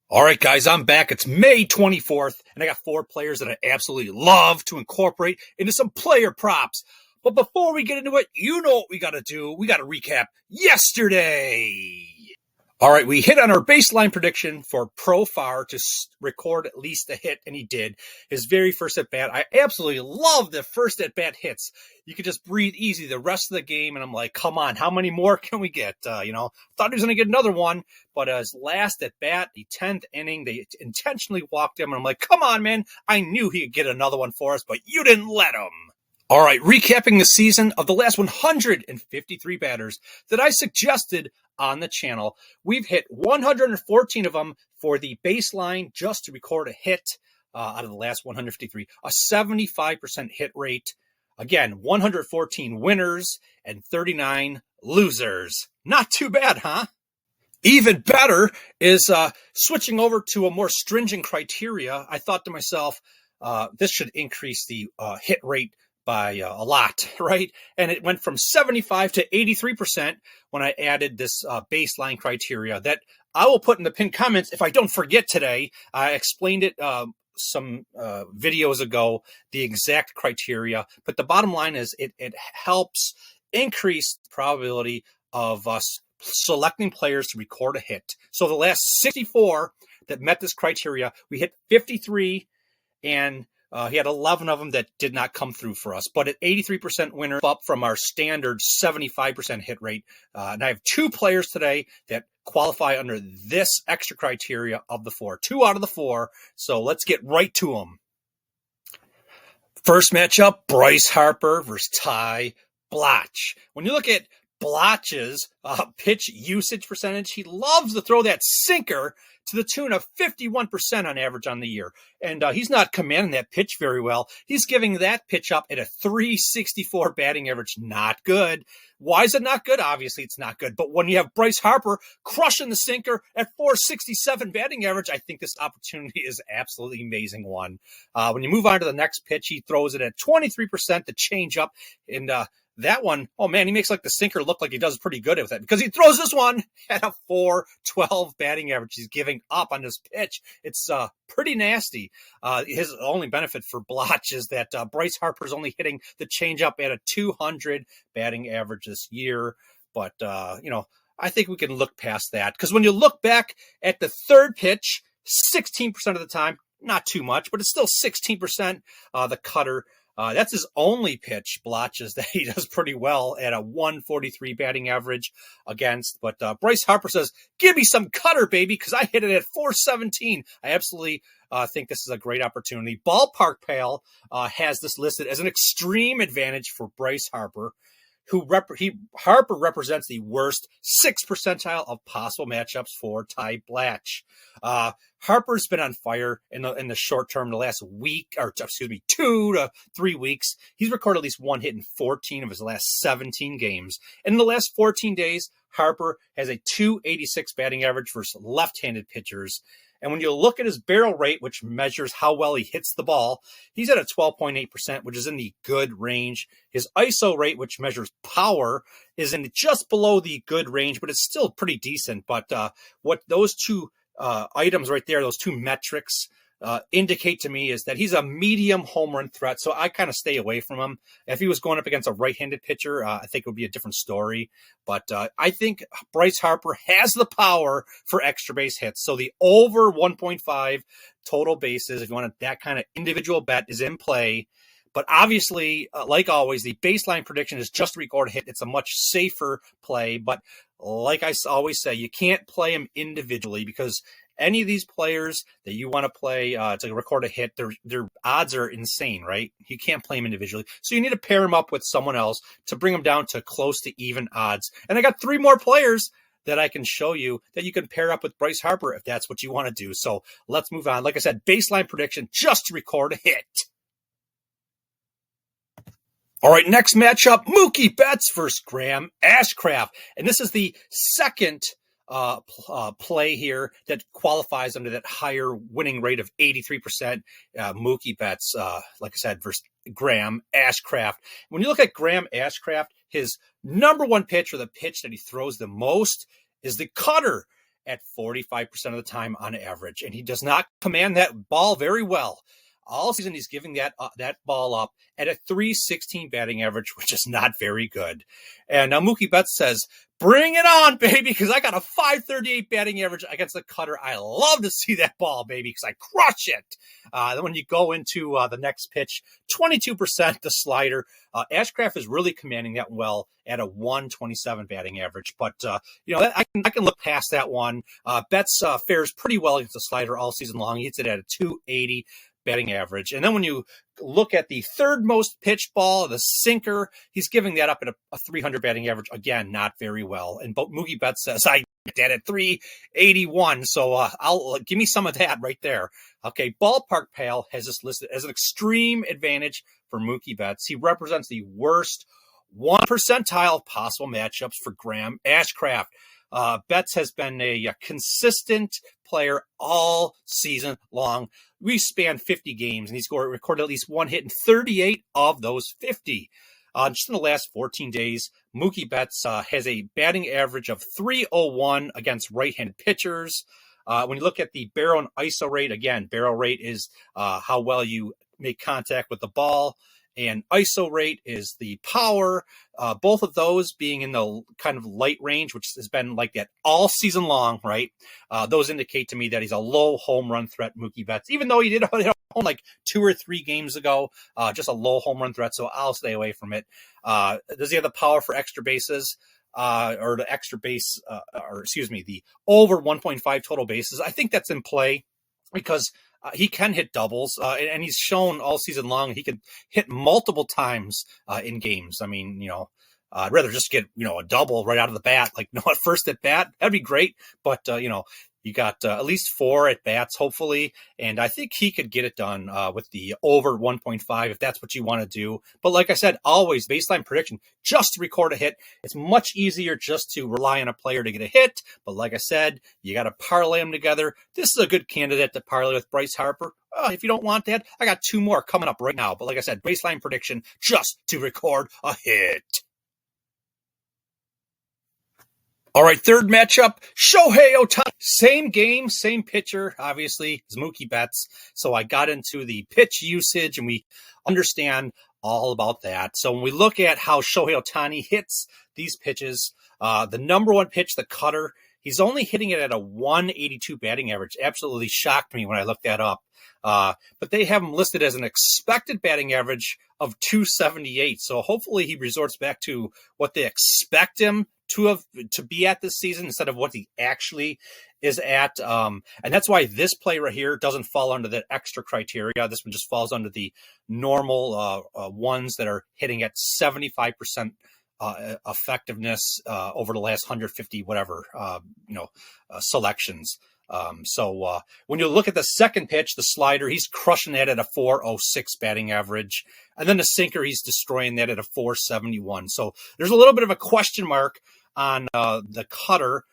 All right, guys, I'm back. It's May 24th, and I got four players that I absolutely love to incorporate into some player props. But before we get into it, you know what we got to do. We got to recap yesterday. All right, we hit on our baseline prediction for Profar to record at least a hit, and he did. His very first at-bat. I absolutely love the first at-bat hits. You could just breathe easy the rest of the game, and I'm like, come on, how many more can we get? Thought he was going to get another one, but his last at-bat, the 10th inning, they intentionally walked him, and I'm like, come on, man, I knew he could get another one for us, but you didn't let him. All right, recapping the season of the last 153 batters that I suggested on the channel. We've hit 114 of them for the baseline just to record a hit out of the last 153, a 75% hit rate. Again, 114 winners and 39 losers. Not too bad, huh? Even better is switching over to a more stringent criteria. I thought to myself, this should increase the hit rate by a lot, right? And it went from 75 to 83% when I added this baseline criteria that I will put in the pinned comments if I don't forget today. I explained it some videos ago, the exact criteria, but the bottom line is it helps increase the probability of us selecting players to record a hit. So the last 64 that met this criteria, we hit 53, and he had 11 of them that did not come through for us. But at 83% winner, up from our standard 75% hit rate. And I have two players today that qualify under this extra criteria of the four. 2 out of the 4. So let's get right to them. First matchup, Bryce Harper versus Ty Blotch. When you look at Blotch's pitch usage percentage, he loves to throw that sinker to the tune of 51% on average on the year. And he's not commanding that pitch very well. He's giving that pitch up at a 364 batting average. Not good. Why is it not good? Obviously, it's not good. But when you have Bryce Harper crushing the sinker at 467 batting average, I think this opportunity is absolutely amazing one. When you move on to the next pitch, he throws it at 23% to change up. And that one, oh man, he makes like the sinker look like he does pretty good with it because he throws this one at a 412 batting average. He's giving up on this pitch. It's pretty nasty. His only benefit for Blotch is that Bryce Harper's only hitting the changeup at a 200 batting average this year. But, I think we can look past that because when you look back at the third pitch, 16% of the time, not too much, but it's still 16%, the cutter. That's his only pitch, Blotches, that he does pretty well at a 143 batting average against. But Bryce Harper says, give me some cutter, baby, because I hit it at 417. I absolutely think this is a great opportunity. Ballpark Pal has this listed as an extreme advantage for Bryce Harper, Harper represents the worst 6th percentile of possible matchups for Ty Blotch. Harper's been on fire in the short term, the last week, 2 to 3 weeks. He's recorded at least one hit in 14 of his last 17 games. And in the last 14 days, Harper has a 286 batting average versus left-handed pitchers. And when you look at his barrel rate, which measures how well he hits the ball, he's at a 12.8%, which is in the good range. His ISO rate, which measures power, is in just below the good range, but it's still pretty decent. But what those two items right there, those two metrics, indicate to me is that he's a medium home run threat. So I kind of stay away from him. If he was going up against a right-handed pitcher, I think it would be a different story. But I think Bryce Harper has the power for extra base hits. So the over 1.5 total bases, if you want that kind of individual bet, is in play. But obviously, like always, the baseline prediction is just record a hit. It's a much safer play. But like I always say, you can't play them individually because any of these players that you want to play to record a hit, their odds are insane, right? You can't play them individually. So you need to pair them up with someone else to bring them down to close to even odds. And I got 3 more players that I can show you that you can pair up with Bryce Harper if that's what you want to do. So let's move on. Like I said, baseline prediction just to record a hit. All right, next matchup, Mookie Betts versus Graham Ashcraft. And this is the second play here that qualifies under that higher winning rate of 83%. Mookie Betts, like I said, versus Graham Ashcraft. When you look at Graham Ashcraft, his number one pitch, or the pitch that he throws the most, is the cutter. at 45% of the time on average, and he does not command that ball very well. All season, he's giving that ball up at a .316 batting average, which is not very good. And now Mookie Betts says, bring it on, baby, because I got a .538 batting average against the cutter. I love to see that ball, baby, because I crush it. Then when you go into the next pitch, 22% the slider. Ashcraft is really commanding that well at a .127 batting average. But, I can look past that one. Betts fares pretty well against the slider all season long. He hits it at a .280 batting average. And then when you look at the third most pitched ball, the sinker, he's giving that up at a .300 batting average. Again, not very well. And Mookie Betts says, I get that at .381. So I'll give me some of that right there. Okay, Ballpark Pal has this listed as an extreme advantage for Mookie Betts. He represents the worst 1 percentile of possible matchups for Graham Ashcraft. Betts has been a consistent player all season long. We spanned 50 games, and he's recorded at least one hit in 38 of those 50. Just in the last 14 days, Mookie Betts has a batting average of .301 against right-handed pitchers. When you look at the barrel and ISO rate, again, barrel rate is how well you make contact with the ball, and ISO rate is the power. Both of those being in the kind of light range, which has been like that all season long, right? Those indicate to me that he's a low home run threat, Mookie Betts, even though he did hit home like 2 or 3 games ago, just a low home run threat. So I'll stay away from it. Does he have the power for extra bases? Or the extra base, the over 1.5 total bases? I think that's in play because he can hit doubles, and he's shown all season long he can hit multiple times in games. I mean, I'd rather just get, a double right out of the bat, like, at first at bat. That'd be great. But, you got at least 4 at bats, hopefully. And I think he could get it done with the over 1.5 if that's what you want to do. But like I said, always baseline prediction, just to record a hit. It's much easier just to rely on a player to get a hit. But like I said, you got to parlay them together. This is a good candidate to parlay with Bryce Harper. If you don't want that, I got 2 more coming up right now. But like I said, baseline prediction, just to record a hit. All right, third matchup, Shohei Otani. Same game, same pitcher, obviously, as Mookie Betts. So I got into the pitch usage, and we understand all about that. So when we look at how Shohei Otani hits these pitches, the number one pitch, the cutter, he's only hitting it at a 182 batting average. Absolutely shocked me when I looked that up. But they have him listed as an expected batting average of 278. So hopefully he resorts back to what they expect him to be at this season instead of what he actually is at. And that's why this play right here doesn't fall under that extra criteria. This one just falls under the normal ones that are hitting at 75% effectiveness over the last 150 selections. So when you look at the second pitch, the slider, he's crushing that at a 406 batting average. And then the sinker, he's destroying that at a 471. So there's a little bit of a question mark on the cutter,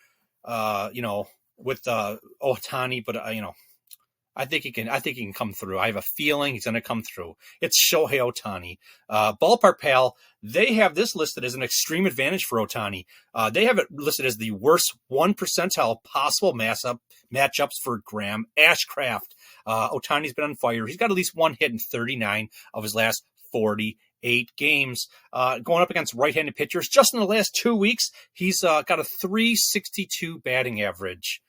with Otani, but I think he can come through. I have a feeling he's going to come through. It's Shohei Otani. Ballpark Pal, they have this listed as an extreme advantage for Otani. They have it listed as the worst 1 percentile possible matchups for Graham Ashcraft. Otani's been on fire. He's got at least 1 hit in 39 of his last 48 games. Going up against right-handed pitchers, just in the last 2 weeks, he's got a 362 batting average.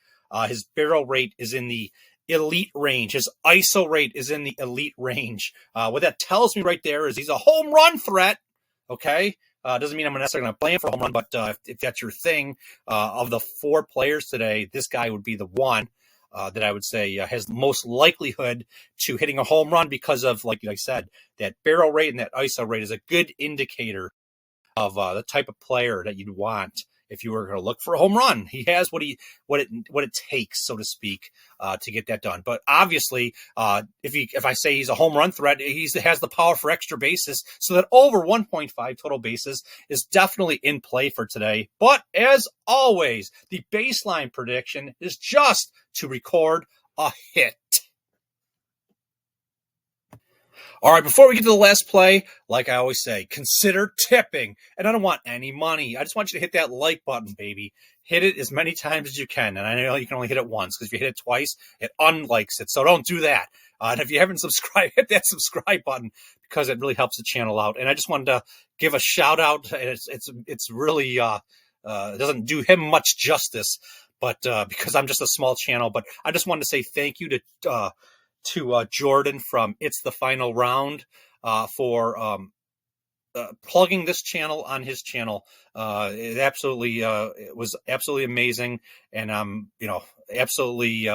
His barrel rate is in the elite range. His ISO rate is in the elite range. What that tells me right there is he's a home run threat. Okay. Doesn't mean I'm necessarily going to play him for a home run, but if that's your thing, of the 4 players today, this guy would be the one that I would say has the most likelihood to hitting a home run because of, like I said, that barrel rate and that ISO rate is a good indicator of the type of player that you'd want if you were going to look for a home run. He has what it takes, so to speak, to get that done. But obviously, if I say he's a home run threat, he has the power for extra bases, so that over 1.5 total bases is definitely in play for today. But as always, the baseline prediction is just to record a hit. All right, before we get to the last play, like I always say, consider tipping. And I don't want any money. I just want you to hit that like button, baby. hit it as many times as you can. And I know you can only hit it once, because if you hit it twice, it unlikes it. So don't do that. And if you haven't subscribed, hit that subscribe button, because it really helps the channel out. And I just wanted to give a shout out. It's really, it doesn't do him much justice, but, because I'm just a small channel, but I just wanted to say thank you to Jordan from It's the Final Round, for, plugging this channel on his channel. It was absolutely amazing. And absolutely,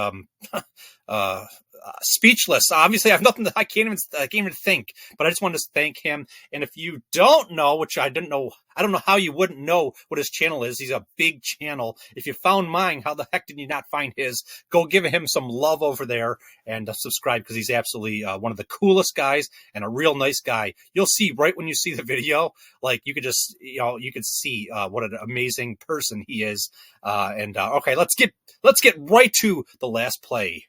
speechless. Obviously, I have nothing. I can't even think. But I just wanted to thank him. And if you don't know, which I don't know how you wouldn't know what his channel is. He's a big channel. If you found mine, how the heck did you not find his? Go give him some love over there and subscribe, because he's absolutely one of the coolest guys and a real nice guy. You'll see right when you see the video, like you could just you could see what an amazing person he is. Okay, let's get right to the last play.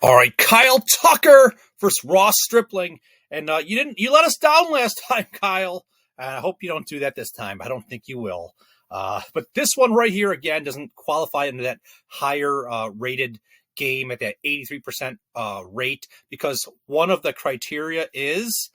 All right, Kyle Tucker versus Ross Stripling. And you let us down last time, Kyle. I hope you don't do that this time. I don't think you will. But this one right here, again, doesn't qualify into that higher rated game at that 83% rate, because one of the criteria is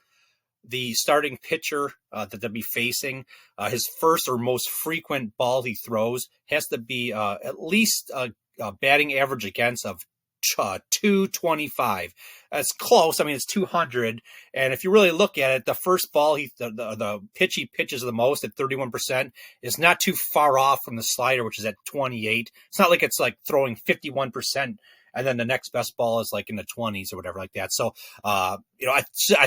the starting pitcher that they'll be facing. His first or most frequent ball he throws has to be at least a batting average against of 225. That's close. I mean, it's 200. And if you really look at it, the first ball the pitch he pitches the most at 31% is not too far off from the slider, which is at 28. It's not like it's like throwing 51%. And then the next best ball is like in the 20s or whatever like that. So, I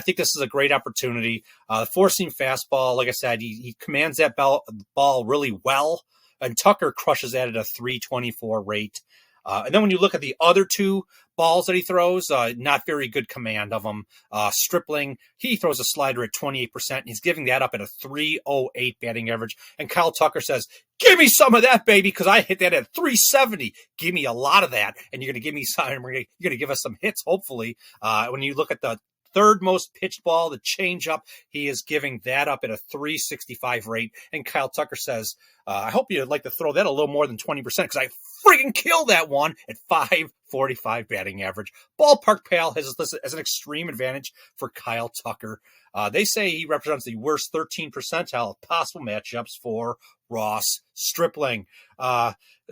think this is a great opportunity. The four-seam fastball, like I said, he commands that ball really well. And Tucker crushes that at a 324 rate. And then when you look at the other two balls that he throws, not very good command of them. Stripling, he throws a slider at 28%. He's giving that up at a 308 batting average. And Kyle Tucker says, give me some of that, baby, because I hit that at 370. Give me a lot of that. And you're going to give me some, you're going to give us some hits, hopefully. When you look at the third most pitched ball, the changeup, he is giving that up at a 365 rate. And Kyle Tucker says, I hope you'd like to throw that a little more than 20%, because I freaking killed that one at 545 batting average. Ballpark Pal has this as an extreme advantage for Kyle Tucker. They say he represents the worst 13 percentile of possible matchups for Ross Stripling.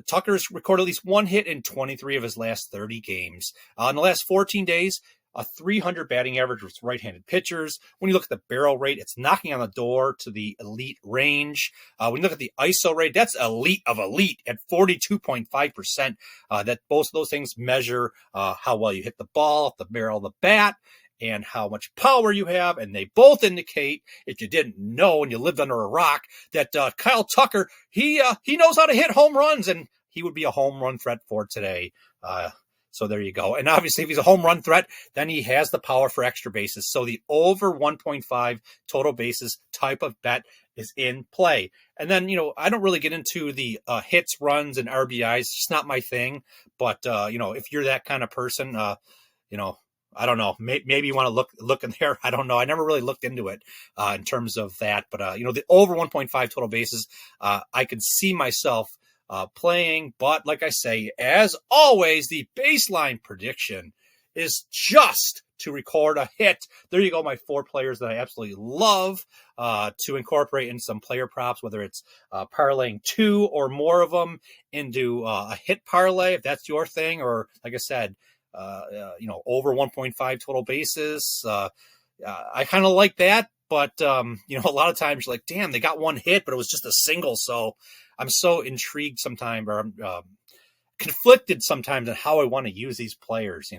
Tucker's recorded at least one hit in 23 of his last 30 games. In the last 14 days, a 300 batting average with right-handed pitchers. When you look at the barrel rate, it's knocking on the door to the elite range. When you look at the ISO rate, that's elite of elite at 42.5%. That both of those things measure how well you hit the ball off the barrel of the bat and how much power you have. And they both indicate, if you didn't know and you lived under a rock, that Kyle Tucker, he knows how to hit home runs, and he would be a home run threat for today. So there you go. And obviously, if he's a home run threat, then he has the power for extra bases. So the over 1.5 total bases type of bet is in play. And then, I don't really get into the hits, runs, and RBIs. It's just not my thing. But, if you're that kind of person, I don't know. Maybe you want to look in there. I don't know. I never really looked into it in terms of that. But, the over 1.5 total bases, I could see myself playing. But like I say, as always, the baseline prediction is just to record a hit. There you go, my four players that I absolutely love to incorporate in some player props, whether it's parlaying two or more of them into a hit parlay, if that's your thing, or like I said, over 1.5 total bases. I kind of like that. But, a lot of times you're like, damn, they got one hit, but it was just a single. So I'm so intrigued sometimes, or I'm conflicted sometimes on how I want to use these players,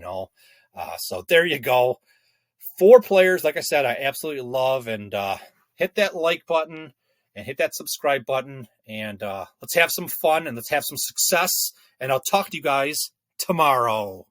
So there you go. Four players, like I said, I absolutely love. And hit that like button and hit that subscribe button. And let's have some fun and let's have some success. And I'll talk to you guys tomorrow.